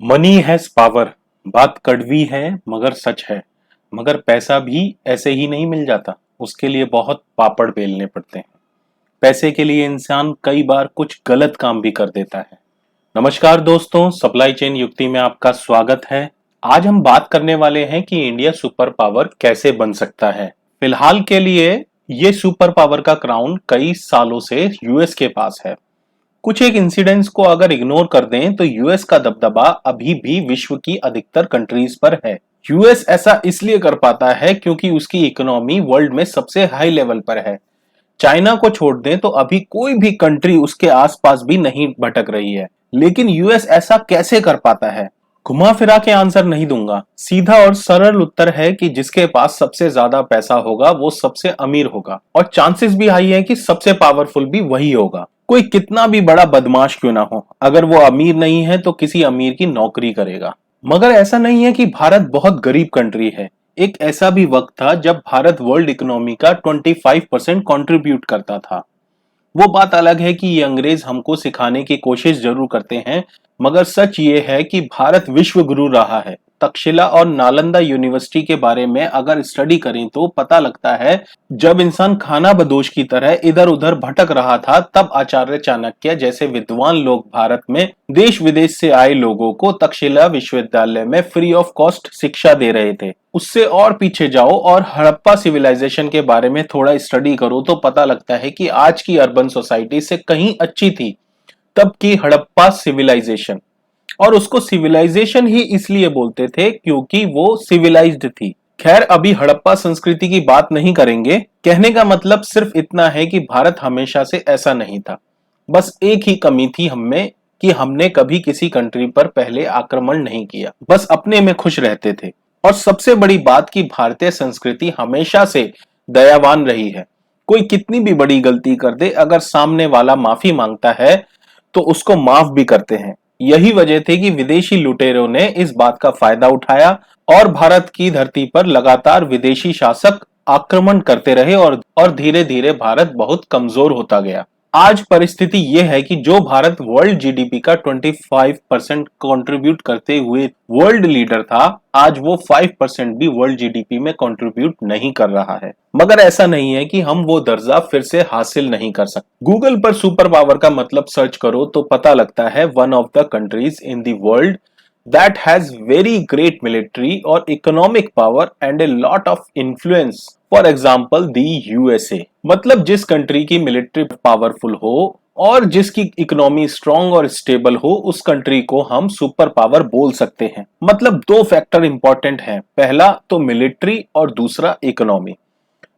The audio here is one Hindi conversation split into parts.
Money has power. बात कड़वी है मगर सच है। मगर पैसा भी ऐसे ही नहीं मिल जाता। उसके लिए बहुत पापड़ बेलने पड़ते हैं। पैसे के लिए इंसान कई बार कुछ गलत काम भी कर देता है। नमस्कार दोस्तों, सप्लाई चेन युक्ति में आपका स्वागत है। आज हम बात करने वाले हैं कि इंडिया सुपर पावर कैसे बन सकता है। फिलहाल के लिए ये सुपर पावर का क्राउन कई सालों से यूएस के पास है। कुछ एक इंसिडेंट्स को अगर इग्नोर कर दें तो यूएस का दबदबा अभी भी विश्व की अधिकतर कंट्रीज पर है। यूएस ऐसा इसलिए कर पाता है क्योंकि उसकी इकोनॉमी वर्ल्ड में सबसे हाई लेवल पर है। चाइना को छोड़ दें तो अभी कोई भी कंट्री उसके आसपास भी नहीं भटक रही है। लेकिन यूएस ऐसा कैसे कर पाता है? घुमा फिरा के आंसर नहीं दूंगा। सीधा और सरल उत्तर है कि जिसके पास सबसे ज्यादा पैसा होगा वो सबसे अमीर होगा, और चांसेस भी हाई है कि सबसे पावरफुल भी वही होगा। कोई कितना भी बड़ा बदमाश क्यों ना हो, अगर वो अमीर नहीं है तो किसी अमीर की नौकरी करेगा। मगर ऐसा नहीं है कि भारत बहुत गरीब कंट्री है। एक ऐसा भी वक्त था जब भारत वर्ल्ड इकोनॉमी का 25% कंट्रीब्यूट करता था। वो बात अलग है कि ये अंग्रेज हमको सिखाने की कोशिश जरूर करते हैं, मगर सच ये है कि भारत विश्व गुरु रहा है। तक्षशिला और नालंदा यूनिवर्सिटी के बारे में अगर स्टडी करें तो पता लगता है, जब इंसान खाना बदोश की तरह इधर उधर भटक रहा था तब आचार्य चाणक्य जैसे विद्वान लोग भारत में देश विदेश से आए लोगों को तक्षशिला विश्वविद्यालय में फ्री ऑफ कॉस्ट शिक्षा दे रहे थे। उससे और पीछे जाओ और हड़प्पा सिविलाइजेशन के बारे में थोड़ा स्टडी करो तो पता लगता है कि आज की अर्बन सोसाइटी से कहीं अच्छी थी तब की हड़प्पा सिविलाइजेशन। और उसको सिविलाइजेशन ही इसलिए बोलते थे क्योंकि वो सिविलाइज्ड थी। खैर, अभी हड़प्पा संस्कृति की बात नहीं करेंगे। कहने का मतलब सिर्फ इतना है कि भारत हमेशा से ऐसा नहीं था। बस एक ही कमी थी हमें, कि हमने कभी किसी कंट्री पर पहले आक्रमण नहीं किया, बस अपने में खुश रहते थे। और सबसे बड़ी बात कि भारतीय संस्कृति हमेशा से दयावान रही है। कोई कितनी भी बड़ी गलती कर दे, अगर सामने वाला माफी मांगता है तो उसको माफ भी करते हैं। यही वजह थी कि विदेशी लुटेरों ने इस बात का फायदा उठाया और भारत की धरती पर लगातार विदेशी शासक आक्रमण करते रहे, और धीरे धीरे भारत बहुत कमजोर होता गया। आज परिस्थिति यह है कि जो भारत वर्ल्ड जीडीपी का 25% कंट्रीब्यूट करते हुए वर्ल्ड लीडर था, आज वो 5% भी वर्ल्ड जीडीपी में कंट्रीब्यूट नहीं कर रहा है। मगर ऐसा नहीं है कि हम वो दर्जा फिर से हासिल नहीं कर सकते। गूगल पर सुपर पावर का मतलब सर्च करो तो पता लगता है one of the countries in the world that has very great military or economic power and a lot of influence. For example, the USA। मतलब जिस कंट्री की मिलिट्री पावरफुल हो और जिसकी इकोनॉमी स्ट्रांग और स्टेबल हो, उस कंट्री को हम सुपर पावर बोल सकते हैं। मतलब दो फैक्टर इंपॉर्टेंट हैं, पहला तो मिलिट्री और दूसरा इकोनॉमी।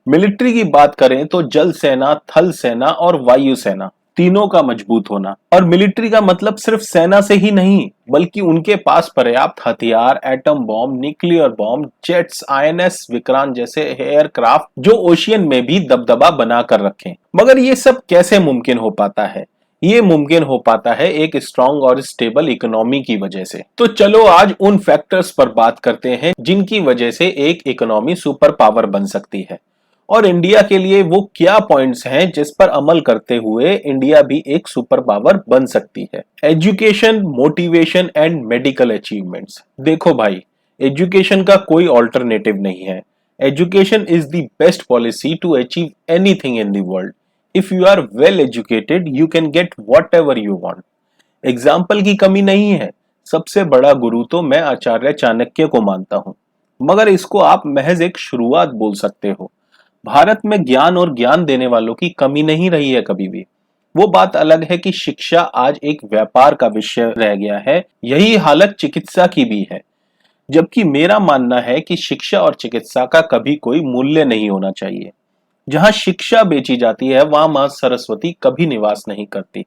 मिलिट्री की बात करें तो जल सेना, थल सेना और वायु सेना तीनों का मजबूत होना। और मिलिट्री का मतलब सिर्फ सेना से ही नहीं, बल्कि उनके पास पर्याप्त हथियार, atom bomb, nuclear bomb, jets, INS Vikrant जैसे एयरक्राफ्ट जो ओशियन में भी दबदबा बना कर रखें। मगर ये सब कैसे मुमकिन हो पाता है? ये मुमकिन हो पाता है एक स्ट्रांग और स्टेबल इकोनॉमी की वजह से। तो चलो आज उन फैक्टर्स पर बात करते हैं जिनकी वजह से एक इकोनॉमी सुपर पावर बन सकती है, और इंडिया के लिए वो क्या पॉइंट्स हैं जिस पर अमल करते हुए इंडिया भी एक सुपर पावर बन सकती है। Education, motivation and medical achievements. देखो भाई, एजुकेशन का कोई ऑल्टरनेटिव नहीं है। Education is the best policy to achieve anything in the world. If you are well educated you can get whatever you want. Example की कमी नहीं है। सबसे बड़ा गुरु तो मैं आचार्य चाणक्य को मानता हूं, मगर इसको आप महज एक शुरुआत बोल सकते हो। भारत में ज्ञान और ज्ञान देने वालों की कमी नहीं रही है कभी भी। वो बात अलग है कि शिक्षा आज एक व्यापार का विषय रह गया है। यही हालत चिकित्सा की भी है। जबकि मेरा मानना है कि शिक्षा और चिकित्सा का कभी कोई मूल्य नहीं होना चाहिए। जहां शिक्षा बेची जाती है वहां मां सरस्वती कभी निवास नहीं करती।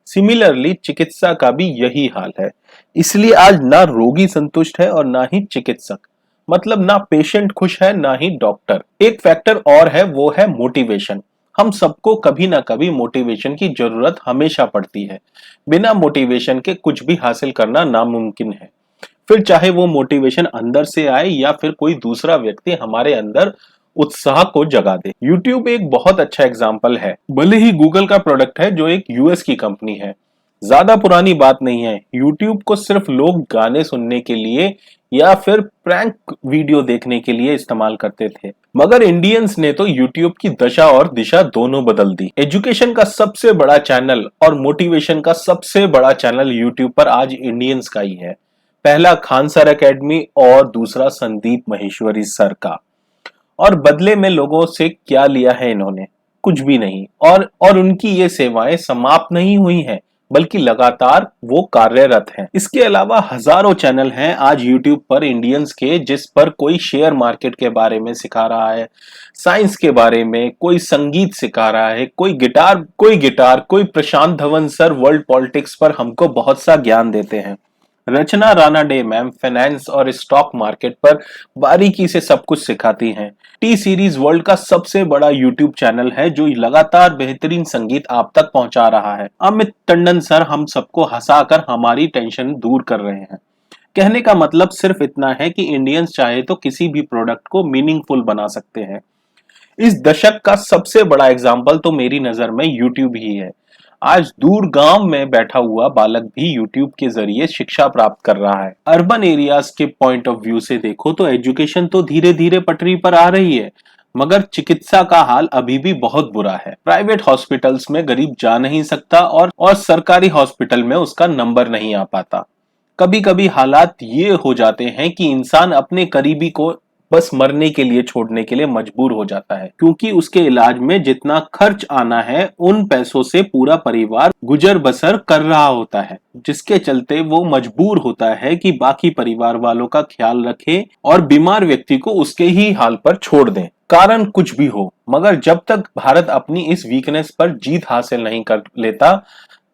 सिमिलरली चिकित्सा का भी यही हाल है। इसलिए आज ना रोगी संतुष्ट है और ना ही चिकित्सक। मतलब ना पेशेंट खुश है ना ही डॉक्टर। एक फैक्टर और है, वो है मोटिवेशन। हम सबको कभी ना कभी मोटिवेशन की जरूरत हमेशा पड़ती है। बिना मोटिवेशन के कुछ भी हासिल करना नामुमकिन है। फिर चाहे वो मोटिवेशन अंदर से आए या फिर कोई दूसरा व्यक्ति हमारे अंदर उत्साह को जगा दे। YouTube एक बहुत अच्छा एग्जाम्पल है। भले ही गूगल का प्रोडक्ट है जो एक यूएस की कंपनी है, ज्यादा पुरानी बात नहीं है, यूट्यूब को सिर्फ लोग गाने सुनने के लिए या फिर प्रैंक वीडियो देखने के लिए इस्तेमाल करते थे, मगर इंडियंस ने तो यूट्यूब की दशा और दिशा दोनों बदल दी। एजुकेशन का सबसे बड़ा चैनल और मोटिवेशन का सबसे बड़ा चैनल यूट्यूब पर आज इंडियंस का ही है। पहला खान सर एकेडमी और दूसरा संदीप महेश्वरी सर का। और बदले में लोगों से क्या लिया है इन्होंने? कुछ भी नहीं। और उनकी ये सेवाएं समाप्त नहीं हुई हैं, बल्कि लगातार वो कार्यरत हैं। इसके अलावा हजारों चैनल हैं आज YouTube पर इंडियंस के, जिस पर कोई शेयर मार्केट के बारे में सिखा रहा है, साइंस के बारे में, कोई संगीत सिखा रहा है, कोई गिटार, कोई प्रशांत धवन सर वर्ल्ड पॉलिटिक्स पर हमको बहुत सा ज्ञान देते हैं। रचना राणा डे मैम फाइनेंस और स्टॉक मार्केट पर बारीकी से सब कुछ सिखाती हैं। टी सीरीज वर्ल्ड का सबसे बड़ा यूट्यूब चैनल है जो लगातार बेहतरीन संगीत आप तक पहुंचा रहा है। अमित टंडन सर हम सबको हंसाकर हमारी टेंशन दूर कर रहे हैं। कहने का मतलब सिर्फ इतना है कि इंडियंस चाहे तो किसी भी प्रोडक्ट को मीनिंगफुल बना सकते हैं। इस दशक का सबसे बड़ा एग्जाम्पल तो मेरी नजर में यूट्यूब ही है। आज दूर गांव में बैठा हुआ बालक भी यूट्यूब के जरिए शिक्षा प्राप्त कर रहा है। अर्बन एरियाज के पॉइंट ऑफ व्यू से देखो तो एजुकेशन तो धीरे धीरे पटरी पर आ रही है, मगर चिकित्सा का हाल अभी भी बहुत बुरा है। प्राइवेट हॉस्पिटल्स में गरीब जा नहीं सकता और सरकारी हॉस्पिटल में उसका नंबर नहीं आ पाता। कभी कभी हालात ये हो जाते हैं कि इंसान अपने करीबी को बस मरने के लिए छोड़ने के लिए मजबूर हो जाता है, क्योंकि उसके इलाज में जितना खर्च आना है उन पैसों से पूरा परिवार गुजर बसर कर रहा होता है, जिसके चलते वो मजबूर होता है कि बाकी परिवार वालों का ख्याल रखे और बीमार व्यक्ति को उसके ही हाल पर छोड़ दें। कारण कुछ भी हो, मगर जब तक भारत अपनी इस वीकनेस पर जीत हासिल नहीं कर लेता,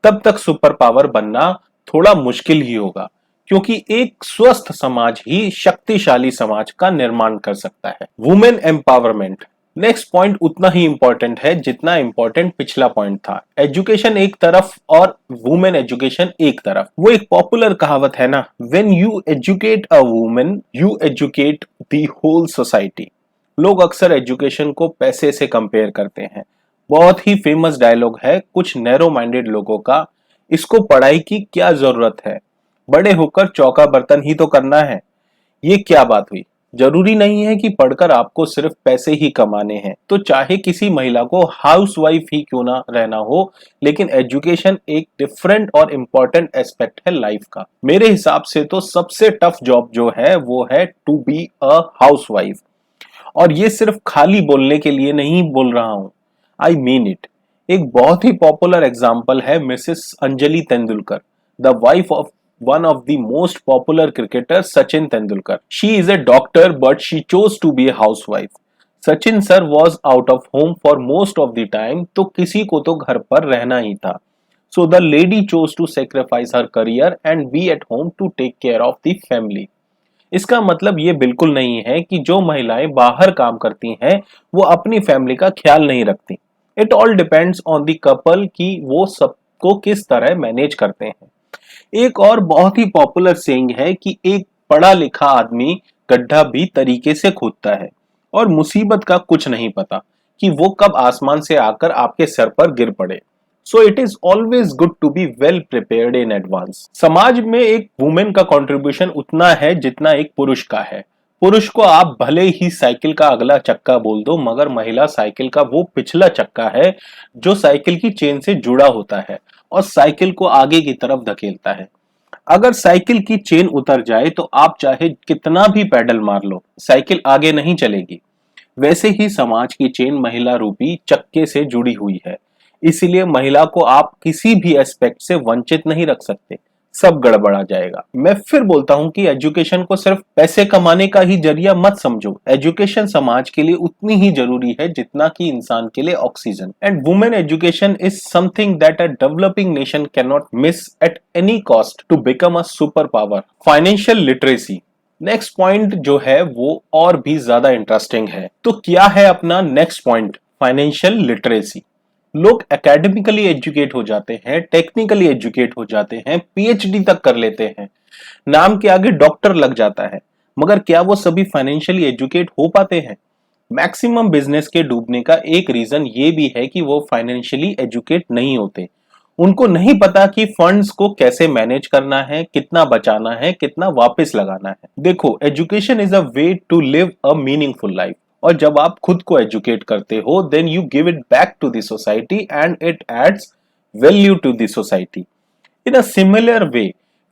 तब तक सुपर पावर बनना थोड़ा मुश्किल ही होगा, क्योंकि एक स्वस्थ समाज ही शक्तिशाली समाज का निर्माण कर सकता है। वुमेन एम्पावरमेंट नेक्स्ट पॉइंट उतना ही इंपॉर्टेंट है जितना इंपॉर्टेंट पिछला पॉइंट था। एजुकेशन एक तरफ और वुमेन एजुकेशन एक तरफ। वो एक पॉपुलर कहावत है ना, when you educate a women you educate the whole society. लोग अक्सर एजुकेशन को पैसे से कंपेयर करते हैं। बहुत ही फेमस डायलॉग है कुछ नैरो माइंडेड लोगों का, इसको पढ़ाई की क्या जरूरत है, बड़े होकर चौका बर्तन ही तो करना है। ये क्या बात हुई? जरूरी नहीं है कि पढ़कर आपको सिर्फ पैसे ही कमाने हैं, तो चाहे किसी महिला को हाउसवाइफ ही क्यों ना रहना हो, लेकिन एजुकेशन एक डिफरेंट और इम्पोर्टेंट एस्पेक्ट है लाइफ का। मेरे हिसाब से तो सबसे टफ जॉब जो है वो है टू बी अ हाउसवाइफ। और ये सिर्फ खाली बोलने के लिए नहीं बोल रहा हूं, आई मीन इट। एक बहुत ही पॉपुलर एग्जाम्पल है Mrs Anjali Tendulkar, the wife of one of the most popular cricketer Sachin Tendulkar. She is a doctor but she chose to be a housewife. Sachin sir was out of home for most of the time, तो किसी को तो घर पर रहना ही था. So the lady chose to sacrifice her career and be at home to take care of the family. इसका मतलब ये बिल्कुल नहीं है कि जो महिलाएं बाहर काम करती हैं वो अपनी फैमिली का ख्याल नहीं रखती। It all depends on the couple कि वो सबको किस तरह मैनेज करते हैं। एक और बहुत ही पॉपुलर सेइंग है कि एक पढ़ा लिखा आदमी गड्ढा भी तरीके से खोदता है और मुसीबत का कुछ नहीं पता कि वो कब आसमान से आकर आपके सर पर गिर पड़े। So it is always good to be well prepared in advance. समाज में एक वुमेन का कंट्रीब्यूशन उतना है जितना एक पुरुष का है। पुरुष को आप भले ही साइकिल का अगला चक्का बोल दो, मगर महिला साइकिल का वो पिछला चक्का है जो साइकिल की चेन से जुड़ा होता है और साइकिल को आगे की तरफ धकेलता है। अगर साइकिल की चेन उतर जाए तो आप चाहे कितना भी पैडल मार लो, साइकिल आगे नहीं चलेगी। वैसे ही समाज की चेन महिला रूपी चक्के से जुड़ी हुई है, इसीलिए महिला को आप किसी भी एस्पेक्ट से वंचित नहीं रख सकते, सब गड़बड़ा जाएगा। मैं फिर बोलता हूं कि एजुकेशन को सिर्फ पैसे कमाने का ही जरिया मत समझो। एजुकेशन समाज के लिए उतनी ही जरूरी है जितना कि इंसान के लिए oxygen. And women education is something that a developing nation can not miss at any cost to become a super power. Financial literacy next point जो है वो और भी ज्यादा इंटरेस्टिंग है। तो क्या है अपना नेक्स्ट पॉइंट? Financial literacy. लोग एकेडमिकली एजुकेट हो जाते हैं, टेक्निकली एजुकेट हो जाते हैं, पीएचडी तक कर लेते हैं, नाम के आगे डॉक्टर लग जाता है, मगर क्या वो सभी फाइनेंशियली एजुकेट हो पाते हैं? मैक्सिमम बिजनेस के डूबने का एक रीजन ये भी है कि वो फाइनेंशियली एजुकेट नहीं होते। उनको नहीं पता कि फंड्स को कैसे मैनेज करना है, कितना बचाना है, कितना वापस लगाना है। देखो, education is a way to live a meaningful life, और जब आप खुद को एजुकेट करते हो then you give it back to the society and it adds value to the society. In a similar way,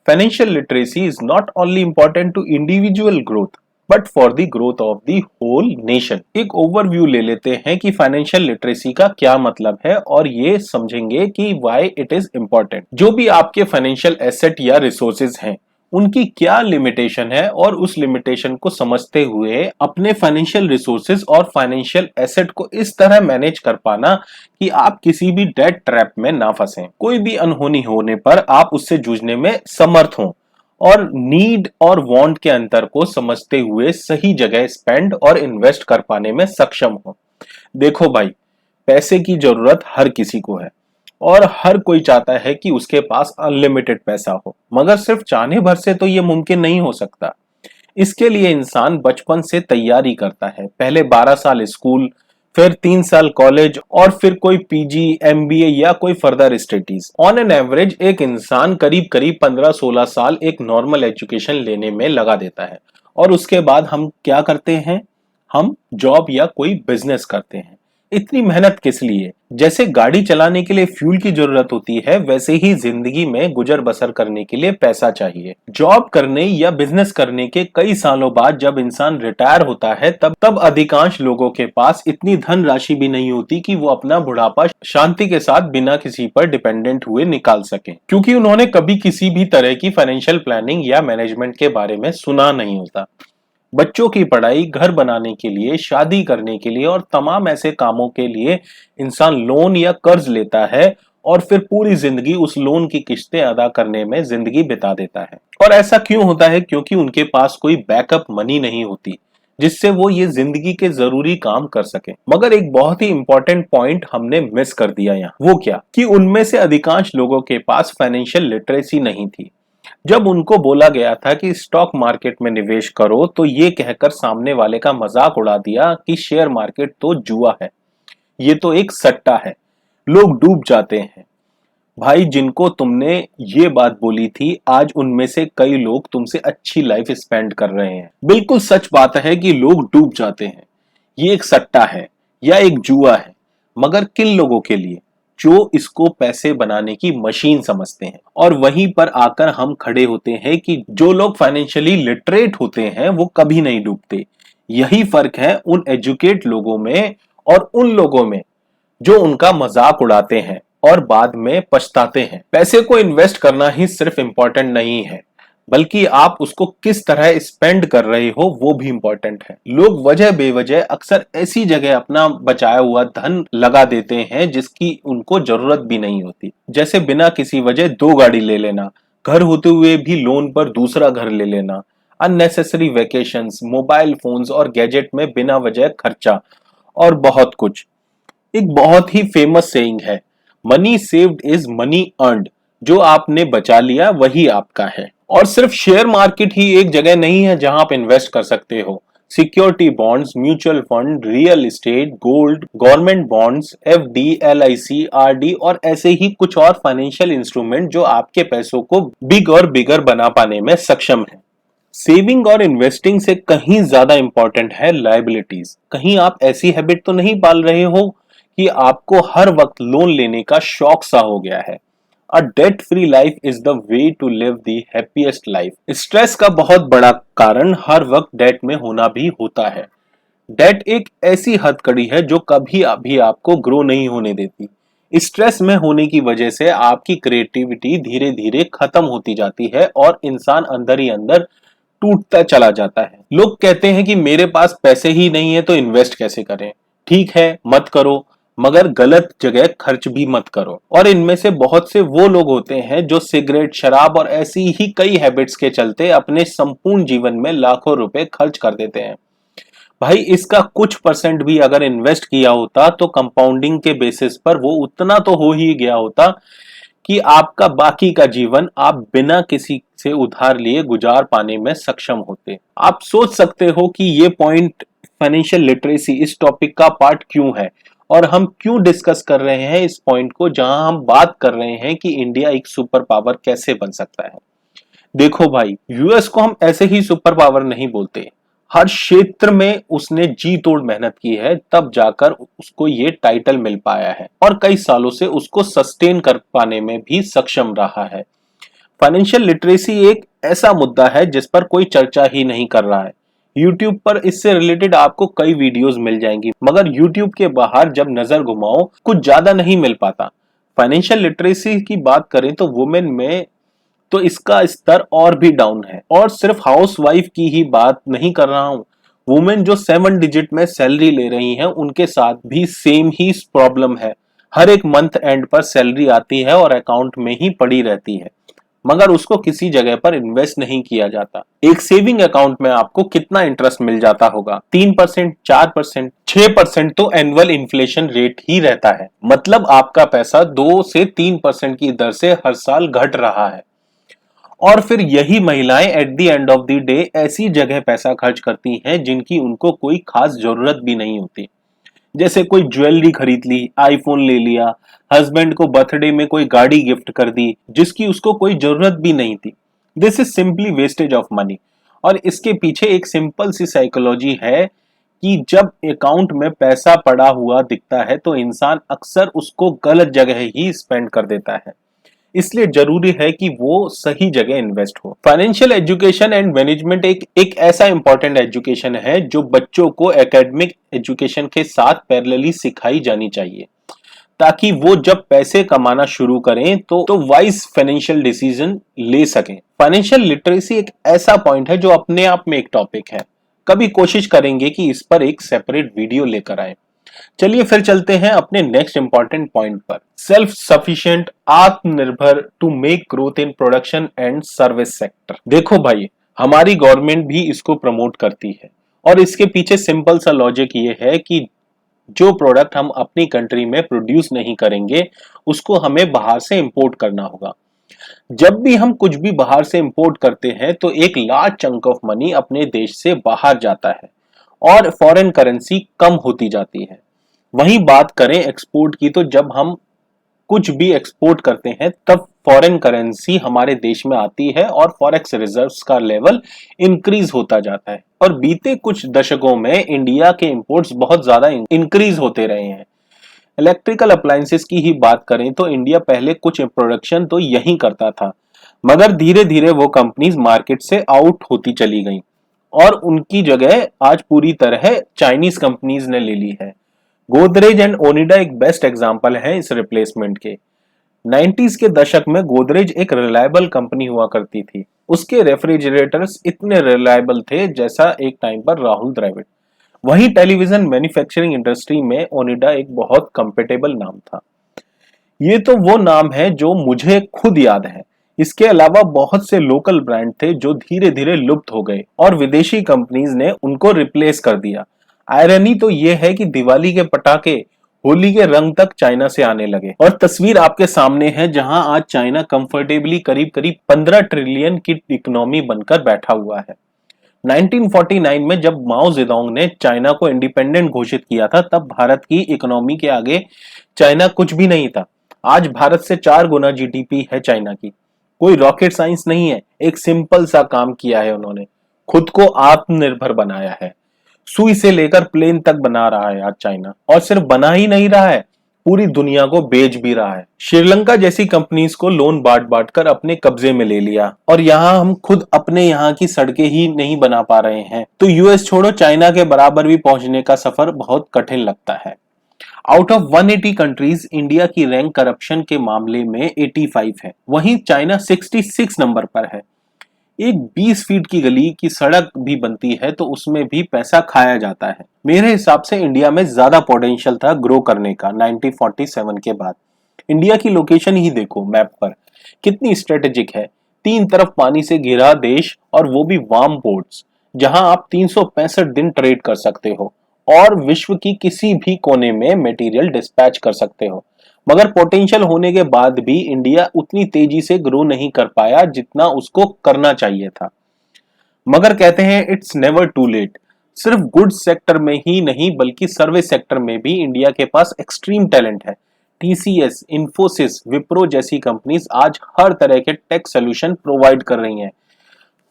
financial literacy is not only important to individual growth but for the growth of the whole nation। एक ओवरव्यू ले लेते हैं कि फाइनेंशियल लिटरेसी का क्या मतलब है और ये समझेंगे कि व्हाई इट इज इम्पोर्टेंट। जो भी आपके फाइनेंशियल एसेट या रिसोर्सेज हैं उनकी क्या लिमिटेशन है, और उस लिमिटेशन को समझते हुए अपने फाइनेंशियल रिसोर्सेज और फाइनेंशियल एसेट को इस तरह मैनेज कर पाना कि आप किसी भी डेट ट्रैप में ना फंसें। कोई भी अनहोनी होने पर आप उससे जूझने में समर्थ हों और नीड और वांट के अंतर को समझते हुए सही जगह स्पेंड और इन्वेस्ट कर पाने में सक्षम हो। देखो भाई, पैसे की जरूरत हर किसी को है और हर कोई चाहता है कि उसके पास अनलिमिटेड पैसा हो, मगर सिर्फ चाहने भर से तो ये मुमकिन नहीं हो सकता। इसके लिए इंसान बचपन से तैयारी करता है। पहले 12 साल स्कूल, फिर 3 साल कॉलेज और फिर कोई पीजी, एमबीए या कोई further studies. On an average एक इंसान करीब करीब 15-16 साल एक नॉर्मल एजुकेशन लेने में लगा देता है, और उसके बाद हम क्या करते हैं? हम जॉब या कोई बिजनेस करते हैं। इतनी मेहनत किस लिए? जैसे गाड़ी चलाने के लिए फ्यूल की जरूरत होती है, वैसे ही जिंदगी में गुजर बसर करने के लिए पैसा चाहिए। जॉब करने या बिजनेस करने के कई सालों बाद जब इंसान रिटायर होता है तब अधिकांश लोगों के पास इतनी धन राशि भी नहीं होती कि वो अपना बुढ़ापा शांति के साथ बिना किसी पर डिपेंडेंट हुए निकाल सके, क्योंकि उन्होंने कभी किसी भी तरह की फाइनेंशियल प्लानिंग या मैनेजमेंट के बारे में सुना नहीं होता। बच्चों की पढ़ाई, घर बनाने के लिए, शादी करने के लिए और तमाम ऐसे कामों के लिए इंसान लोन या कर्ज लेता है और फिर पूरी जिंदगी उस लोन की किस्तें अदा करने में जिंदगी बिता देता है। और ऐसा क्यों होता है? क्योंकि उनके पास कोई बैकअप मनी नहीं होती जिससे वो ये जिंदगी के जरूरी काम कर सके। मगर एक बहुत ही इंपॉर्टेंट पॉइंट हमने मिस कर दिया यहाँ। वो क्या? कि उनमें से अधिकांश लोगों के पास फाइनेंशियल लिटरेसी नहीं थी। जब उनको बोला गया था कि स्टॉक मार्केट में निवेश करो तो ये कहकर सामने वाले का मजाक उड़ा दिया कि शेयर मार्केट तो जुआ है, ये तो एक सट्टा है, लोग डूब जाते हैं। भाई, जिनको तुमने ये बात बोली थी आज उनमें से कई लोग तुमसे अच्छी लाइफ स्पेंड कर रहे हैं। बिल्कुल सच बात है कि लोग डूब जाते हैं, ये एक सट्टा है या एक जुआ है, मगर किन लोगों के लिए? जो इसको पैसे बनाने की मशीन समझते हैं। और वहीं पर आकर हम खड़े होते हैं कि जो लोग फाइनेंशियली लिटरेट होते हैं वो कभी नहीं डूबते। यही फर्क है उन एजुकेट लोगों में और उन लोगों में जो उनका मजाक उड़ाते हैं और बाद में पछताते हैं। पैसे को इन्वेस्ट करना ही सिर्फ इंपॉर्टेंट नहीं है, बल्कि आप उसको किस तरह स्पेंड कर रहे हो वो भी इंपॉर्टेंट है। लोग वजह बेवजह अक्सर ऐसी जगह अपना बचाया हुआ धन लगा देते हैं जिसकी उनको जरूरत भी नहीं होती। जैसे बिना किसी वजह दो गाड़ी ले लेना, घर होते हुए भी लोन पर दूसरा घर ले लेना, अननेसेसरी वेकेशंस, मोबाइल फोन्स और गैजेट में बिना वजह खर्चा, और बहुत कुछ। एक बहुत ही फेमस सेइंग है, money saved is money earned. जो आपने बचा लिया वही आपका है। और सिर्फ शेयर मार्केट ही एक जगह नहीं है जहां आप इन्वेस्ट कर सकते हो। Security bonds, mutual fund, real estate, gold, government bonds, FD, LIC, RD और ऐसे ही कुछ और फाइनेंशियल इंस्ट्रूमेंट जो आपके पैसों को बिग और बिगर बना पाने में सक्षम है। सेविंग और इन्वेस्टिंग से कहीं ज्यादा इंपॉर्टेंट है लायबिलिटीज। कहीं आप ऐसी हैबिट तो नहीं पाल रहे हो कि आपको हर वक्त लोन लेने का शौक सा हो गया है। A debt free life is the way to live the happiest life. Stress का बहुत बड़ा कारण हर वक्त डेट में होना भी होता है। डेट एक ऐसी हथकड़ी है जो कभी भी आपको ग्रो नहीं होने देती। स्ट्रेस में होने की वजह से आपकी क्रिएटिविटी धीरे धीरे खत्म होती जाती है और इंसान अंदर ही अंदर टूटता चला जाता है। लोग कहते हैं कि मेरे पास पैसे ही नहीं है तो इन्वेस्ट कैसे करें? ठीक है, मत करो, मगर गलत जगह खर्च भी मत करो। और इनमें से बहुत से वो लोग होते हैं जो सिगरेट, शराब और ऐसी ही कई हैबिट्स के चलते अपने संपूर्ण जीवन में लाखों रुपए खर्च कर देते हैं। भाई, इसका कुछ परसेंट भी अगर इन्वेस्ट किया होता तो कंपाउंडिंग के बेसिस पर वो उतना तो हो ही गया होता कि आपका बाकी का जीवन आप बिना किसी से उधार लिए गुजार पाने में सक्षम होते। आप सोच सकते हो कि ये पॉइंट फाइनेंशियल लिटरेसी इस टॉपिक का पार्ट क्यों है और हम क्यों डिस्कस कर रहे हैं इस पॉइंट को, जहां हम बात कर रहे हैं कि इंडिया एक सुपर पावर कैसे बन सकता है। देखो भाई, यूएस को हम ऐसे ही सुपर पावर नहीं बोलते। हर क्षेत्र में उसने जी तोड़ मेहनत की है, तब जाकर उसको ये टाइटल मिल पाया है और कई सालों से उसको सस्टेन कर पाने में भी सक्षम रहा है। फाइनेंशियल लिटरेसी एक ऐसा मुद्दा है जिस पर कोई चर्चा ही नहीं कर रहा है। YouTube पर इससे रिलेटेड आपको कई वीडियोस मिल जाएंगी, मगर YouTube के बाहर जब नजर घुमाओ कुछ ज्यादा नहीं मिल पाता। फाइनेंशियल लिटरेसी की बात करें तो वुमेन में तो इसका स्तर और भी डाउन है, और सिर्फ हाउस वाइफ की ही बात नहीं कर रहा हूँ। वुमेन जो 7 डिजिट में सैलरी ले रही हैं उनके साथ भी सेम ही प्रॉब्लम है। हर एक मंथ एंड पर सैलरी आती है और अकाउंट में ही पड़ी रहती है, मगर उसको किसी जगह पर इन्वेस्ट नहीं किया जाता। एक सेविंग अकाउंट में आपको कितना इंटरेस्ट मिल जाता होगा? 3%, 4%, 6% तो एनुअल इन्फ्लेशन रेट ही रहता है। मतलब आपका पैसा 2 से 3% की दर से हर साल घट रहा है। और फिर यही महिलाएं at the end of the day ऐसी जगह पैसा खर्च करती हैं जिनकी उनको कोई खास जरूरत भी नहीं होती। जैसे कोई ज्वेलरी खरीद ली, आईफोन ले लिया, हस्बैंड को बर्थडे में कोई गाड़ी गिफ्ट कर दी जिसकी उसको कोई जरूरत भी नहीं थी। This is simply wastage of money. और इसके पीछे एक सिंपल सी साइकोलॉजी है कि जब अकाउंट में पैसा पड़ा हुआ दिखता है तो इंसान अक्सर उसको गलत जगह ही स्पेंड कर देता है। इसलिए जरूरी है कि वो सही जगह इन्वेस्ट हो। फाइनेंशियल एजुकेशन एंड मैनेजमेंट एक ऐसा इंपॉर्टेंट एजुकेशन है जो बच्चों को एकेडमिक एजुकेशन के साथ पैरेलली सिखाई जानी चाहिए, ताकि वो जब पैसे कमाना शुरू करें तो वाइज फाइनेंशियल डिसीजन ले सकें। फाइनेंशियल लिटरेसी एक ऐसा पॉइंट है जो अपने आप में एक टॉपिक है। कभी कोशिश करेंगे कि इस पर एक सेपरेट वीडियो लेकर आए। चलिए फिर चलते हैं अपने नेक्स्ट इंपॉर्टेंट पॉइंट पर। सेल्फ सफिशिएंट, आत्मनिर्भर to make growth in production and service sector. देखो भाई, हमारी गवर्नमेंट भी इसको प्रमोट करती है और इसके पीछे सिंपल सा लॉजिक ये है कि जो प्रोडक्ट हम अपनी कंट्री में प्रोड्यूस नहीं करेंगे उसको हमें बाहर से इंपोर्ट करना होगा। जब भी हम कुछ भी बाहर से इंपोर्ट करते हैं तो एक लार्ज चंक ऑफ मनी अपने देश से बाहर जाता है और फॉरेन करेंसी कम होती जाती है। वहीं बात करें एक्सपोर्ट की, तो जब हम कुछ भी एक्सपोर्ट करते हैं तब फॉरेन करेंसी हमारे देश में आती है और फॉरेक्स रिजर्व्स का लेवल इंक्रीज होता जाता है। और बीते कुछ दशकों में इंडिया के इंपोर्ट्स बहुत ज्यादा इंक्रीज होते रहे हैं। इलेक्ट्रिकल अप्लायंसेस की ही बात करें तो इंडिया पहले कुछ प्रोडक्शन तो यहीं करता था, मगर धीरे धीरे वो कंपनीज मार्केट से आउट होती चली गईं और उनकी जगह आज पूरी तरह चाइनीज कंपनीज ने ले ली है। गोदरेज एंड ओनिडा एक बेस्ट एग्जांपल है इस रिप्लेसमेंट के। 90s के दशक में गोदरेज एक रिलायबल कंपनी हुआ करती थी। उसके रेफ्रिजरेटर्स इतने रिलायबल थे जैसा एक टाइम पर राहुल द्रविड़। वहीं टेलीविजन मैन्युफैक्चरिंग इंडस्ट्री में ओनिडा एक बहुत कंपेटेबल नाम था। ये तो वो नाम है जो मुझे खुद याद है। इसके अलावा बहुत से लोकल ब्रांड थे जो धीरे धीरे लुप्त हो गए और विदेशी कंपनीज ने उनको रिप्लेस कर दिया। आयरनी तो ये है कि दिवाली के पटाखे, होली के रंग तक चाइना से आने लगे। और तस्वीर आपके सामने है जहां आज चाइना कंफर्टेबली करीब करीब 15 ट्रिलियन की इकोनॉमी बनकर बैठा हुआ है। 1949 में जब माओ जेडोंग ने चाइना को इंडिपेंडेंट घोषित किया था तब भारत की इकोनॉमी के आगे चाइना कुछ भी नहीं था। आज भारत से 4 गुना जीडीपी है चाइना की। कोई रॉकेट साइंस नहीं है, एक सिंपल सा काम किया है उन्होंने, खुद को आत्मनिर्भर बनाया है। सुई से लेकर प्लेन तक बना रहा है आज चाइना, और सिर्फ बना ही नहीं रहा है, पूरी दुनिया को बेच भी रहा है। श्रीलंका जैसी कंपनीज को लोन बांट बांट कर अपने कब्जे में ले लिया और यहाँ हम खुद अपने यहाँ की सड़कें ही नहीं बना पा रहे हैं, तो यूएस छोड़ो चाइना के बराबर भी पहुंचने का सफर बहुत कठिन लगता है। आउट ऑफ 180 कंट्रीज इंडिया की रैंक करप्शन के मामले में 85 है, वहीं चाइना 66 नंबर पर है। एक 20 फीट की गली की सड़क भी बनती है तो उसमें भी पैसा खाया जाता है। मेरे हिसाब से इंडिया में ज्यादा पोटेंशियल था ग्रो करने का 1947 के बाद। इंडिया की लोकेशन ही देखो मैप पर, कितनी स्ट्रेटेजिक है। 3 तरफ पानी से घिरा देश, और वो भी वार्म पोर्ट्स, जहां आप 365 दिन ट्रेड कर सकते हो और विश्व की किसी भी कोने में मटेरियल डिस्पैच कर सकते हो। मगर पोटेंशियल होने के बाद भी इंडिया उतनी तेजी से ग्रो नहीं कर पाया जितना उसको करना चाहिए था। मगर कहते हैं इट्स नेवर टू लेट। सिर्फ गुड्स सेक्टर में ही नहीं बल्कि सर्विस सेक्टर में भी इंडिया के पास एक्सट्रीम टैलेंट है। टीसीएस, इंफोसिस, विप्रो जैसी कंपनीज आज हर तरह के टेक सॉल्यूशन प्रोवाइड कर रही हैं।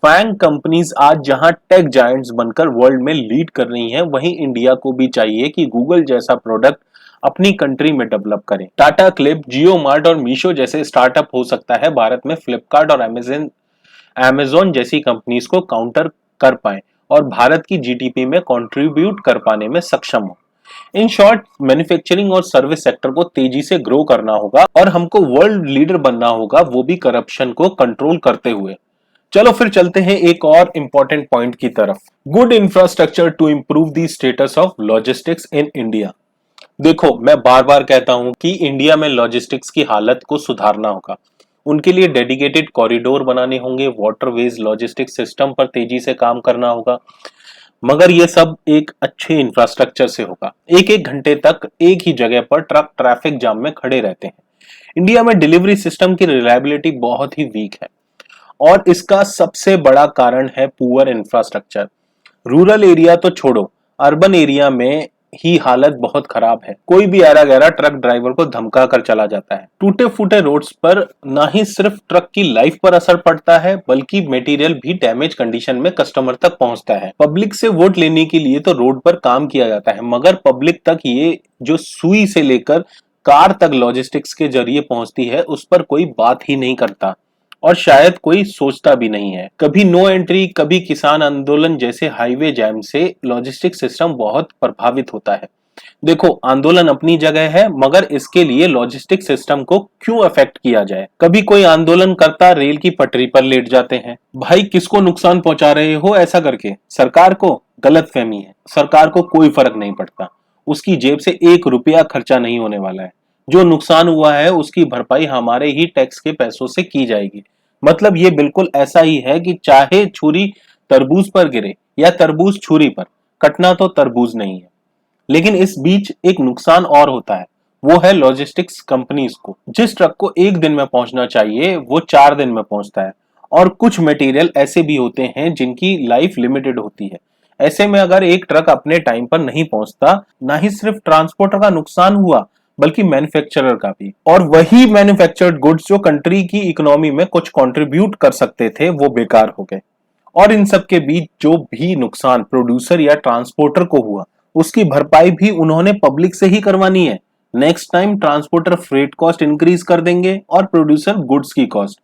फैंग कंपनीज आज जहां टेक जायंट्स बनकर वर्ल्ड में लीड कर रही हैं, वहीं इंडिया को भी चाहिए कि गूगल जैसा प्रोडक्ट अपनी कंट्री में डेवलप करें। टाटा क्लिक, जियो मार्ट और मीशो जैसे स्टार्टअप हो सकता है भारत में फ्लिपकार्ट और अमेज़न जैसी कंपनीज को काउंटर कर पाए और भारत की जीडीपी में कंट्रीब्यूट कर पाने में सक्षम हो। इन शॉर्ट, मैन्युफैक्चरिंग और सर्विस सेक्टर को तेजी से ग्रो करना होगा और हमको वर्ल्ड लीडर बनना होगा, वो भी करप्शन को कंट्रोल करते हुए। चलो फिर चलते हैं एक और इंपॉर्टेंट पॉइंट की तरफ। Good infrastructure to improve the status of logistics in India. देखो, मैं बार बार कहता हूं कि इंडिया में लॉजिस्टिक्स की हालत को सुधारना होगा। उनके लिए डेडिकेटेड कॉरिडोर बनाने होंगे, वाटरवेज लॉजिस्टिक्स सिस्टम पर तेजी से काम करना होगा। मगर ये सब एक अच्छे इंफ्रास्ट्रक्चर से होगा। एक एक घंटे तक एक ही जगह पर ट्रक ट्रैफिक जाम में खड़े रहते हैं। इंडिया में डिलीवरी सिस्टम की रिलायबिलिटी बहुत ही वीक है और इसका सबसे बड़ा कारण है पुअर इंफ्रास्ट्रक्चर। रूरल एरिया तो छोड़ो, अर्बन एरिया में ही हालत बहुत खराब है। कोई भी ऐरा गैरा ट्रक ड्राइवर को धमका कर चला जाता है। टूटे फूटे रोड्स पर न ही सिर्फ ट्रक की लाइफ पर असर पड़ता है बल्कि मटेरियल भी डैमेज कंडीशन में कस्टमर तक पहुंचता है। पब्लिक से वोट लेने के लिए तो रोड पर काम किया जाता है, मगर पब्लिक तक ये जो सुई से लेकर कार तक लॉजिस्टिक्स के जरिए पहुंचती है उस पर कोई बात ही नहीं करता और शायद कोई सोचता भी नहीं है। कभी नो एंट्री, कभी किसान आंदोलन जैसे हाईवे जैम से लॉजिस्टिक सिस्टम बहुत प्रभावित होता है। देखो, आंदोलन अपनी जगह है, मगर इसके लिए लॉजिस्टिक सिस्टम को क्यों अफेक्ट किया जाए। कभी कोई आंदोलन करता रेल की पटरी पर लेट जाते हैं। भाई, किसको नुकसान पहुंचा रहे हो ऐसा करके? सरकार को? गलतफहमी है। सरकार को कोई फर्क नहीं पड़ता, उसकी जेब से 1 रुपया खर्चा नहीं होने वाला है। जो नुकसान हुआ है उसकी भरपाई हमारे ही टैक्स के पैसों से की जाएगी। मतलब ये बिल्कुल ऐसा ही है कि चाहे छुरी तरबूज पर गिरे या तरबूज छुरी पर, कटना तो तरबूज नहीं है। लेकिन इस बीच एक नुकसान और होता है, वो है लॉजिस्टिक्स कंपनीज को। जिस ट्रक को 1 दिन में पहुंचना चाहिए वो 4 दिन में पहुंचता है और कुछ मटेरियल ऐसे भी होते हैं जिनकी लाइफ लिमिटेड होती है। ऐसे में अगर एक ट्रक अपने टाइम पर नहीं पहुंचता, ना ही सिर्फ ट्रांसपोर्टर का नुकसान हुआ बल्कि मैन्युफैक्चरर का भी। और वही मैन्युफैक्चर्ड गुड्स जो कंट्री की इकोनॉमी में कुछ कंट्रीब्यूट कर सकते थे वो बेकार हो गए। और इन सब के बीच जो भी नुकसान प्रोड्यूसर या ट्रांसपोर्टर को हुआ उसकी भरपाई भी उन्होंने पब्लिक से ही करवानी है। Next time transporter freight cost increase कर देंगे और प्रोड्यूसर गुड्स की cost.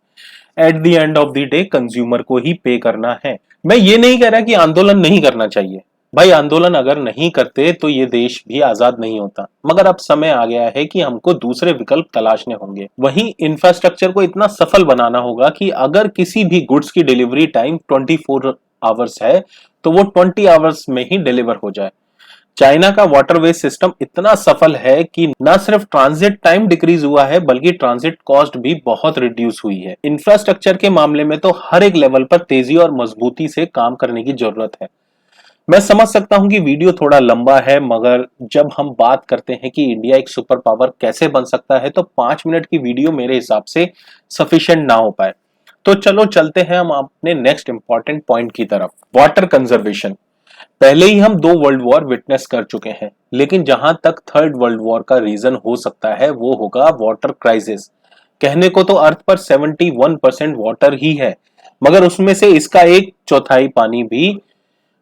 At the end of the day consumer को ही पे करना है। मैं ये नहीं कह रहा कि आंदोलन नहीं करना चाहिए। भाई, आंदोलन अगर नहीं करते तो ये देश भी आजाद नहीं होता, मगर अब समय आ गया है कि हमको दूसरे विकल्प तलाशने होंगे। वहीं इंफ्रास्ट्रक्चर को इतना सफल बनाना होगा कि अगर किसी भी गुड्स की डिलीवरी टाइम 24 आवर्स है तो वो 20 आवर्स में ही डिलीवर हो जाए। चाइना का वाटरवे सिस्टम इतना सफल है कि न सिर्फ ट्रांजिट टाइम डिक्रीज हुआ है बल्कि ट्रांजिट कॉस्ट भी बहुत रिड्यूस हुई है। इंफ्रास्ट्रक्चर के मामले में तो हर एक लेवल पर तेजी और मजबूती से काम करने की जरूरत है। मैं समझ सकता हूं कि वीडियो थोड़ा लंबा है, मगर जब हम बात करते हैं कि इंडिया एक सुपर पावर कैसे बन सकता है तो 5 मिनट की वीडियो मेरे हिसाब से सफिशिएंट ना हो पाए। तो चलो चलते हैं हम अपने नेक्स्ट इंपॉर्टेंट पॉइंट की तरफ, वाटर कंजर्वेशन। पहले ही हम 2 वर्ल्ड वॉर विटनेस कर चुके हैं, लेकिन जहां तक थर्ड वर्ल्ड वॉर का रीजन हो सकता है वो होगा वाटर क्राइसिस। कहने को तो अर्थ पर 71% वाटर ही है, मगर उसमें से इसका 1/4 पानी भी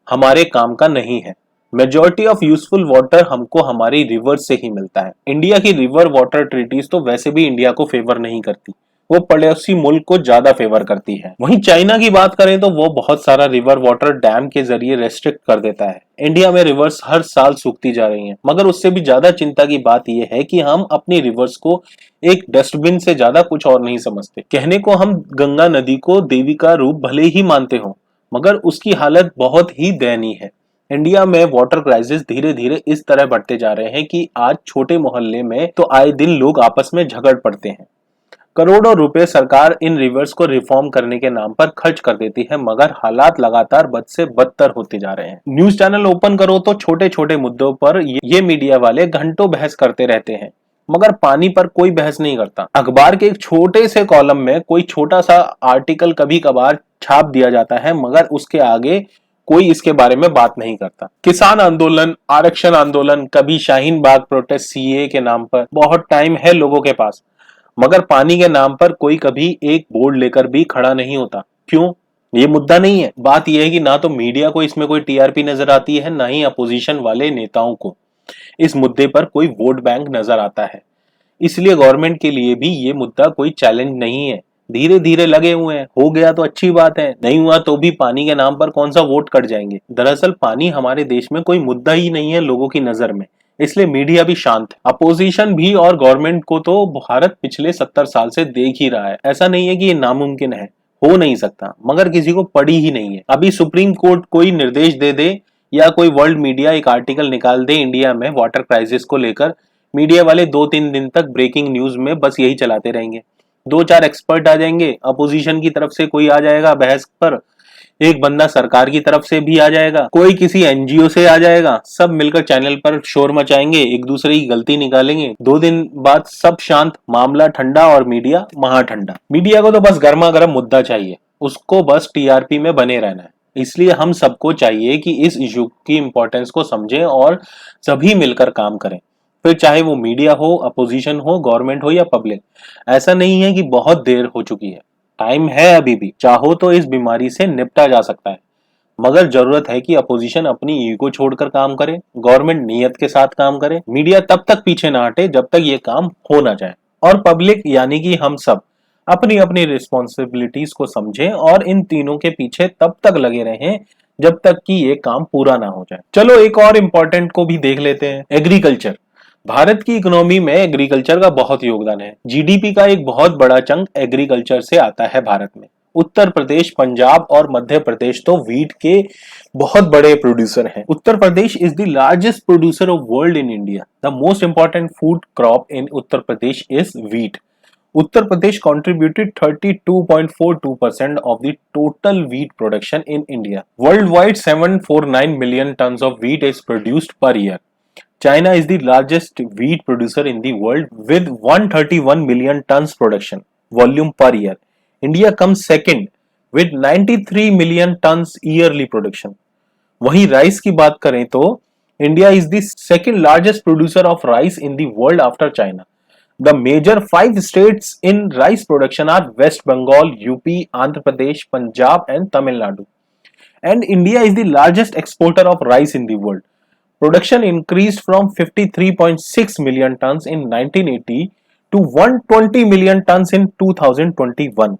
हमारे काम का नहीं है। मेजॉरिटी ऑफ यूजफुल वाटर हमको हमारी रिवर से ही मिलता है। इंडिया की रिवर वाटर ट्रीटीज तो वैसे भी इंडिया को फेवर नहीं करती, वो पड़ोसी मुल्क को ज्यादा फेवर करती है। वहीं चाइना की बात करें तो वो बहुत सारा रिवर वाटर डैम के जरिए रेस्ट्रिक्ट कर देता है। इंडिया में रिवर्स हर साल सूखती जा रही हैं, मगर उससे भी ज्यादा चिंता की बात यह है कि हम अपनी रिवर्स को एक डस्टबिन से ज्यादा कुछ और नहीं समझते। कहने को हम गंगा नदी को देवी का रूप भले ही मानते हो, मगर उसकी हालत बहुत ही दयनीय है। इंडिया में वाटर क्राइसिस धीरे धीरे इस तरह बढ़ते जा रहे हैं कि आज छोटे मोहल्ले में तो आए दिन लोग आपस में झगड़ पड़ते हैं। करोड़ों रुपए सरकार इन रिवर्स को रिफॉर्म करने के नाम पर खर्च कर देती है, मगर हालात लगातार बद से बदतर होते जा रहे हैं। न्यूज चैनल ओपन करो तो छोटे छोटे मुद्दों पर ये मीडिया वाले घंटों बहस करते रहते हैं, मगर पानी पर कोई बहस नहीं करता। अखबार के एक छोटे से कॉलम में कोई छोटा सा आर्टिकल कभी कभार छाप दिया जाता है, मगर उसके आगे कोई इसके बारे में बात नहीं करता। किसान आंदोलन, आरक्षण आंदोलन, कभी शाहीन बाग प्रोटेस्ट सीएए के नाम पर, बहुत टाइम है लोगों के पास, मगर पानी के नाम पर कोई कभी एक बोर्ड लेकर भी खड़ा नहीं होता। क्यों? ये मुद्दा नहीं है। बात यह है कि ना तो मीडिया को इसमें कोई टीआरपी नजर आती है, ना ही अपोजिशन वाले नेताओं को इस मुद्दे पर कोई वोट बैंक नजर आता है। इसलिए गवर्नमेंट के लिए भी ये मुद्दा कोई चैलेंज नहीं है। धीरे धीरे लगे हुए हैं, हो गया तो अच्छी बात है, नहीं हुआ तो भी पानी के नाम पर कौन सा वोट कट जाएंगे। दरअसल पानी हमारे देश में कोई मुद्दा ही नहीं है लोगों की नजर में, इसलिए मीडिया भी शांत है। अपोजिशन भी और गवर्नमेंट को तो भारत पिछले 70 साल से देख ही रहा है। ऐसा नहीं है कि ये नामुमकिन है, हो नहीं सकता, मगर किसी को पड़ी ही नहीं है। अभी सुप्रीम कोर्ट कोई निर्देश दे दे या कोई वर्ल्ड मीडिया एक आर्टिकल निकाल दे इंडिया में वाटर क्राइसिस को लेकर, मीडिया वाले 2-3 दिन तक ब्रेकिंग न्यूज में बस यही चलाते रहेंगे। 2-4 एक्सपर्ट आ जाएंगे, अपोजिशन की तरफ से कोई आ जाएगा बहस पर, एक बंदा सरकार की तरफ से भी आ जाएगा, कोई किसी एनजीओ से आ जाएगा, सब मिलकर चैनल पर शोर मचाएंगे, एक दूसरे की गलती निकालेंगे। 2 दिन बाद सब शांत, मामला ठंडा और मीडिया महा ठंडा। मीडिया को तो बस गर्मा गर्म मुद्दा चाहिए, उसको बस टीआरपी में बने रहना है। इसलिए हम सबको चाहिए कि इस इशू की इंपॉर्टेंस को समझें और सभी मिलकर काम करें, फिर चाहे वो मीडिया हो, अपोजिशन हो, गवर्नमेंट हो या पब्लिक। ऐसा नहीं है कि बहुत देर हो चुकी है, टाइम है अभी भी, चाहो तो इस बीमारी से निपटा जा सकता है। मगर जरूरत है कि अपोजिशन अपनी ईगो छोड़कर काम करे, गवर्नमेंट नियत के साथ काम करे, मीडिया तब तक पीछे ना हटे जब तक ये काम हो ना जाए, और पब्लिक यानी कि हम सब अपनी अपनी रिस्पॉन्सिबिलिटीज को समझें और इन तीनों के पीछे तब तक लगे रहें जब तक कि ये काम पूरा ना हो जाए। चलो एक और इम्पोर्टेंट को भी देख लेते हैं, एग्रीकल्चर। भारत की इकोनॉमी में एग्रीकल्चर का बहुत योगदान है। जीडीपी का एक बहुत बड़ा चंक एग्रीकल्चर से आता है भारत में। उत्तर प्रदेश, पंजाब और मध्य प्रदेश तो व्हीट के बहुत बड़े प्रोड्यूसर हैं। Uttar Pradesh is the largest producer of world in India. The most important food crop in Uttar Pradesh is wheat. Uttar Pradesh contributed 32.42% of the total wheat production in India. Worldwide, 749 million tons of wheat is produced per year. China is the largest wheat producer in the world with 131 million tons production volume per year. India comes second with 93 million tons yearly production. वहीं राइस की बात करें तो India is the second largest producer of rice in the world after China. The major 5 states in rice production are West Bengal, UP, Andhra Pradesh, Punjab and Tamil Nadu. And India is the largest exporter of rice in the world. Production increased from 53.6 million tons in 1980 to 120 million tons in 2021.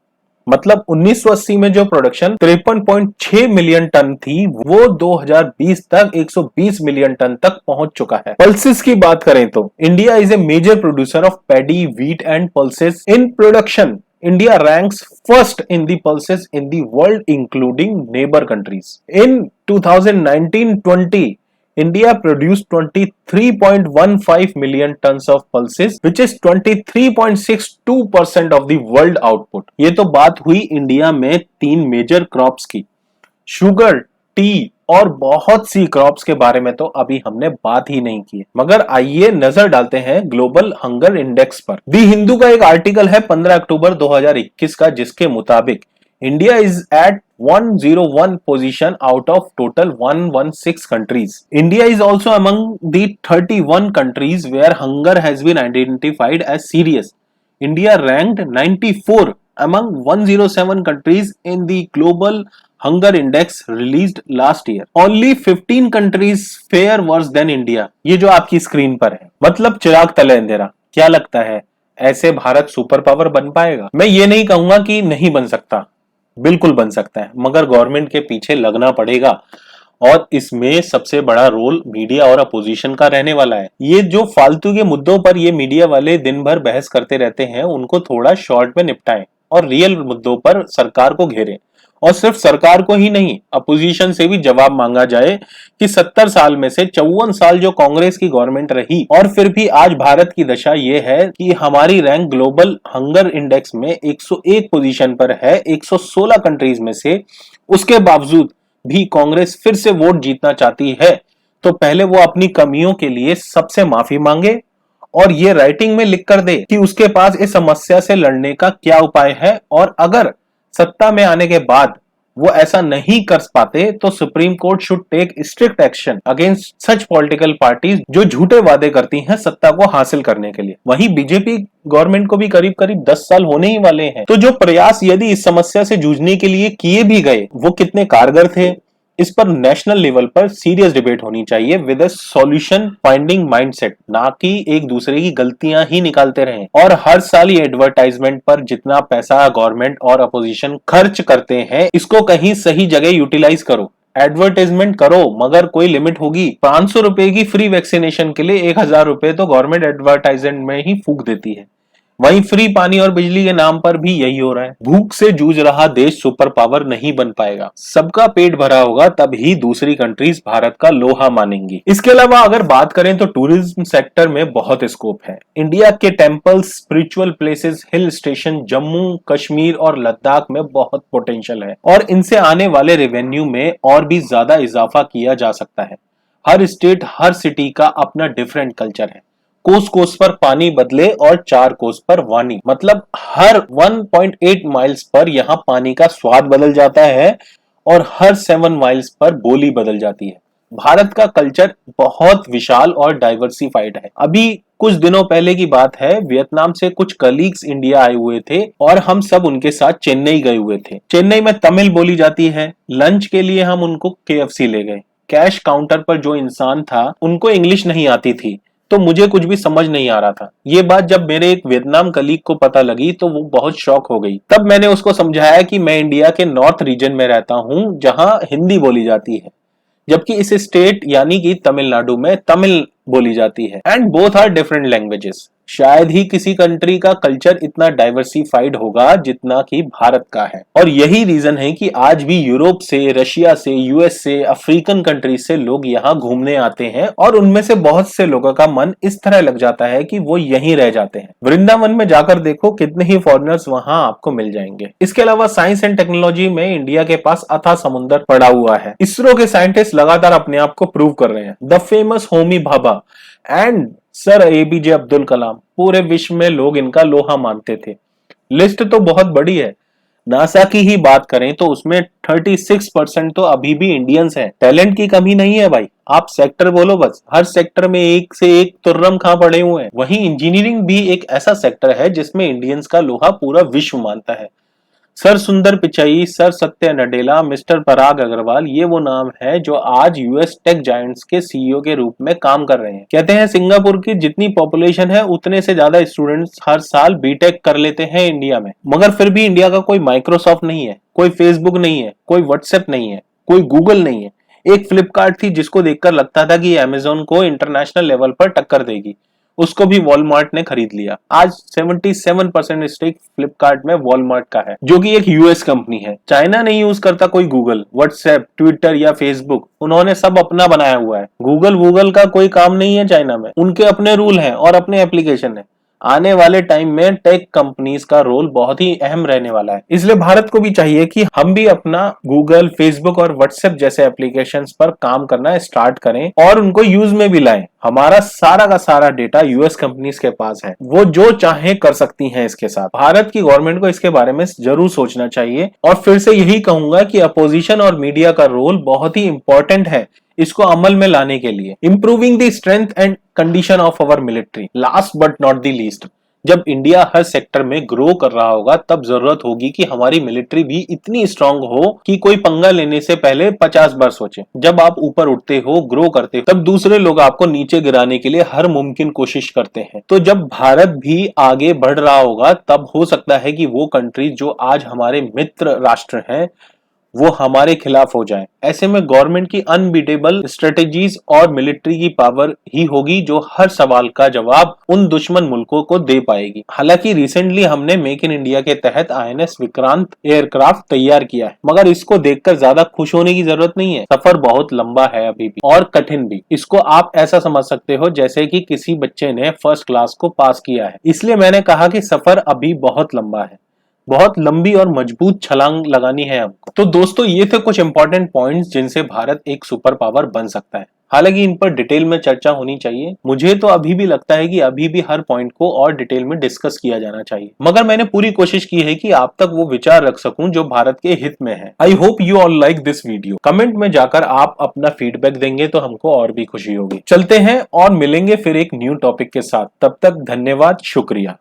मतलब 1980 में जो प्रोडक्शन 53.6 मिलियन टन थी, वो 2020 तक 120 मिलियन टन तक पहुंच चुका है। पल्सेस की बात करें तो India is a major producer of paddy, wheat and pulses in production. India ranks first in the pulses in the world, including neighbor countries. In 2019-20, India produced 23.15 million tons of pulses, which is 23.62% of the world output. ये तो बात हुई इंडिया में 3 मेजर क्रॉप्स की। शुगर, टी और बहुत सी क्रॉप्स के बारे में तो अभी हमने बात ही नहीं की। मगर आइए नजर डालते हैं ग्लोबल हंगर इंडेक्स पर। दी हिंदू का एक आर्टिकल है 15 अक्टूबर 2021 का, जिसके मुताबिक India is at 101 position out of total 116 countries. India is also among the 31 countries where hunger has been identified as serious. India ranked 94 among 107 countries in the global hunger index released last year. Only 15 countries fare worse than India. ये जो आपकी स्क्रीन पर है, मतलब चिराग तले अंधेरा। क्या लगता है, ऐसे भारत सुपर पावर बन पाएगा? मैं ये नहीं कहूंगा कि नहीं बन सकता, बिल्कुल बन सकता है, मगर गवर्नमेंट के पीछे लगना पड़ेगा और इसमें सबसे बड़ा रोल मीडिया और अपोजिशन का रहने वाला है। ये जो फालतू के मुद्दों पर ये मीडिया वाले दिन भर बहस करते रहते हैं, उनको थोड़ा शॉर्ट में निपटाएं और रियल मुद्दों पर सरकार को घेरें। और सिर्फ सरकार को ही नहीं, अपोजिशन से भी जवाब मांगा जाए कि 70 साल में से 54 साल जो कांग्रेस की गवर्नमेंट रही और फिर भी आज भारत की दशा ये है कि हमारी रैंक ग्लोबल हंगर इंडेक्स में 101 पोजीशन पर है 116 कंट्रीज में से। उसके बावजूद भी कांग्रेस फिर से वोट जीतना चाहती है, तो पहले वो अपनी कमियों के लिए सबसे माफी मांगे और ये राइटिंग में लिख कर दे कि उसके पास इस समस्या से लड़ने का क्या उपाय है, और अगर सत्ता में आने के बाद वो ऐसा नहीं कर पाते तो supreme court should take strict action against such political parties जो झूठे वादे करती हैं सत्ता को हासिल करने के लिए। वहीं बीजेपी गवर्नमेंट को भी करीब करीब 10 साल होने ही वाले हैं, तो जो प्रयास यदि इस समस्या से जूझने के लिए किए भी गए वो कितने कारगर थे, इस पर नेशनल लेवल पर सीरियस डिबेट होनी चाहिए with a solution finding mindset, ना कि एक दूसरे की गलतियां ही निकालते रहें। और हर साल ये एडवर्टाइजमेंट पर जितना पैसा गवर्नमेंट और अपोजिशन खर्च करते हैं इसको कहीं सही जगह यूटिलाइज करो। एडवर्टाइजमेंट करो मगर कोई लिमिट होगी। 500 रुपए की फ्री वैक्सीनेशन के लिए 1000 रुपए तो गवर्नमेंट एडवर्टाइजमेंट में ही फूक देती है। वहीं फ्री पानी और बिजली के नाम पर भी यही हो रहा है। भूख से जूझ रहा देश सुपर पावर नहीं बन पाएगा। सबका पेट भरा होगा तब ही दूसरी कंट्रीज भारत का लोहा मानेंगी। इसके अलावा अगर बात करें तो टूरिज्म सेक्टर में बहुत स्कोप है। इंडिया के temples, spiritual places, hill station Jammu Kashmir और लद्दाख में बहुत पोटेंशियल है और इनसे आने वाले रेवेन्यू में और भी ज्यादा इजाफा किया जा सकता है। हर स्टेट, हर सिटी का अपना डिफरेंट कल्चर है। कोस कोस पर पानी बदले और 4 कोस पर वाणी, मतलब हर 1.8 माइल्स पर यहाँ पानी का स्वाद बदल जाता है और हर 7 माइल्स पर बोली बदल जाती है। भारत का कल्चर बहुत विशाल और डाइवर्सिफाइड है। अभी कुछ दिनों पहले की बात है, वियतनाम से कुछ कलीग्स इंडिया आए हुए थे और हम सब उनके साथ चेन्नई गए हुए थे। चेन्नई में तमिल बोली जाती है। लंच के लिए हम उनको KFC ले गए। कैश काउंटर पर जो इंसान था उनको इंग्लिश नहीं आती थी तो मुझे कुछ भी समझ नहीं आ रहा था। ये बात जब मेरे एक वियतनाम कलीग को पता लगी तो वो बहुत शॉक हो गई। तब मैंने उसको समझाया कि मैं इंडिया के नॉर्थ रीजन में रहता हूँ जहाँ हिंदी बोली जाती है, जबकि इस स्टेट यानी कि तमिलनाडु में तमिल बोली जाती है and both are different languages. शायद ही किसी कंट्री का कल्चर इतना डाइवर्सिफाइड होगा जितना कि भारत का है। और यही रीजन है कि आज भी यूरोप से, रशिया से, US से, अफ्रीकन कंट्री से लोग यहाँ घूमने आते हैं और उनमें से बहुत से लोगों का मन इस तरह लग जाता है कि वो यहीं रह जाते हैं। वृंदावन में जाकर देखो कितने ही फॉरेनर्स वहां आपको मिल जाएंगे। इसके अलावा साइंस एंड टेक्नोलॉजी में इंडिया के पास अथाह समुद्र पड़ा हुआ है। इसरो के साइंटिस्ट लगातार अपने आप को प्रूव कर रहे हैं। The famous Homi Bhabha and sir APJ Abdul Kalam, पूरे विश्व में लोग इनका लोहा मानते थे। लिस्ट तो बहुत बड़ी है। नासा की ही बात करें तो उसमें 36% तो अभी भी इंडियंस हैं। टैलेंट की कमी नहीं है भाई, आप सेक्टर बोलो बस, हर सेक्टर में एक से एक तुर्रम खां पड़े हुए हैं। वहीं इंजीनियरिंग भी एक ऐसा सेक्टर है जिसमें इंडियंस का लोहा पूरा विश्व मानता है। सर सुंदर पिचाई, सर सत्य नडेला, मिस्टर पराग अग्रवाल, ये वो नाम है जो आज US टेक जायंट्स के CEO के रूप में काम कर रहे हैं। कहते हैं सिंगापुर की जितनी पॉपुलेशन है उतने से ज्यादा स्टूडेंट्स हर साल बीटेक कर लेते हैं इंडिया में। मगर फिर भी इंडिया का कोई माइक्रोसॉफ्ट नहीं है, कोई फेसबुक नहीं है, कोई व्हाट्सएप नहीं है, कोई गूगल नहीं है। एक फ्लिपकार्ट थी जिसको देखकर लगता था कि अमेजोन को इंटरनेशनल लेवल पर टक्कर देगी, उसको भी वॉलमार्ट ने खरीद लिया। आज 77% स्टेक फ्लिपकार्ट में वॉलमार्ट का है, जो कि एक US कंपनी है। चाइना नहीं यूज करता कोई गूगल, व्हाट्सएप, ट्विटर या फेसबुक, उन्होंने सब अपना बनाया हुआ है। गूगल का कोई काम नहीं है चाइना में, उनके अपने रूल हैं और अपने एप्लीकेशन है। आने वाले टाइम में टेक कंपनीज का रोल बहुत ही अहम रहने वाला है। इसलिए भारत को भी चाहिए कि हम भी अपना गूगल, फेसबुक और व्हाट्सएप जैसे एप्लीकेशंस पर काम करना स्टार्ट करें और उनको यूज में भी लाएं। हमारा सारा का सारा डेटा US कंपनीज के पास है, वो जो चाहे कर सकती हैं इसके साथ। भारत की गवर्नमेंट को इसके बारे में जरूर सोचना चाहिए। और फिर से यही कहूंगा कि अपोजिशन और मीडिया का रोल बहुत ही इंपॉर्टेंट है इसको अमल में लाने के लिए। Improving the strength and condition of our military, last but not the least. जब इंडिया हर सेक्टर में ग्रो कर रहा होगा तब जरूरत होगी कि हमारी मिलिट्री भी इतनी स्ट्रांग हो कि कोई पंगा लेने से पहले 50 बार सोचे। जब आप ऊपर उठते हो, ग्रो करते हो, तब दूसरे लोग आपको नीचे गिराने के लिए हर मुमकिन कोशिश करते हैं। तो जब भारत भी आगे बढ़ रहा होगा तब हो सकता है कि वो कंट्री जो आज हमारे मित्र राष्ट्र हैं वो हमारे खिलाफ हो जाए। ऐसे में गवर्नमेंट की अनबीटेबल स्ट्रेटेजीज और मिलिट्री की पावर ही होगी जो हर सवाल का जवाब उन दुश्मन मुल्कों को दे पाएगी। हालांकि रिसेंटली हमने मेक इन इंडिया के तहत INS विक्रांत एयरक्राफ्ट तैयार किया है, मगर इसको देखकर ज्यादा खुश होने की जरूरत नहीं है। सफर बहुत लंबा है अभी भी और कठिन भी। इसको आप ऐसा समझ सकते हो जैसे कि किसी बच्चे ने फर्स्ट क्लास को पास किया है। इसलिए मैंने कहा कि सफर अभी बहुत लंबा है, बहुत लंबी और मजबूत छलांग लगानी है हमको। तो दोस्तों ये थे कुछ इंपॉर्टेंट पॉइंट्स जिनसे भारत एक सुपर पावर बन सकता है। हालांकि इन पर डिटेल में चर्चा होनी चाहिए। मुझे तो अभी भी लगता है कि अभी भी हर पॉइंट को और डिटेल में डिस्कस किया जाना चाहिए, मगर मैंने पूरी कोशिश की है कि आप तक वो विचार रख सकूं जो भारत के हित में है। I hope you all like this video. Comment में जाकर आप अपना फीडबैक देंगे तो हमको और भी खुशी होगी। चलते हैं और मिलेंगे फिर एक न्यू टॉपिक के साथ। तब तक धन्यवाद, शुक्रिया।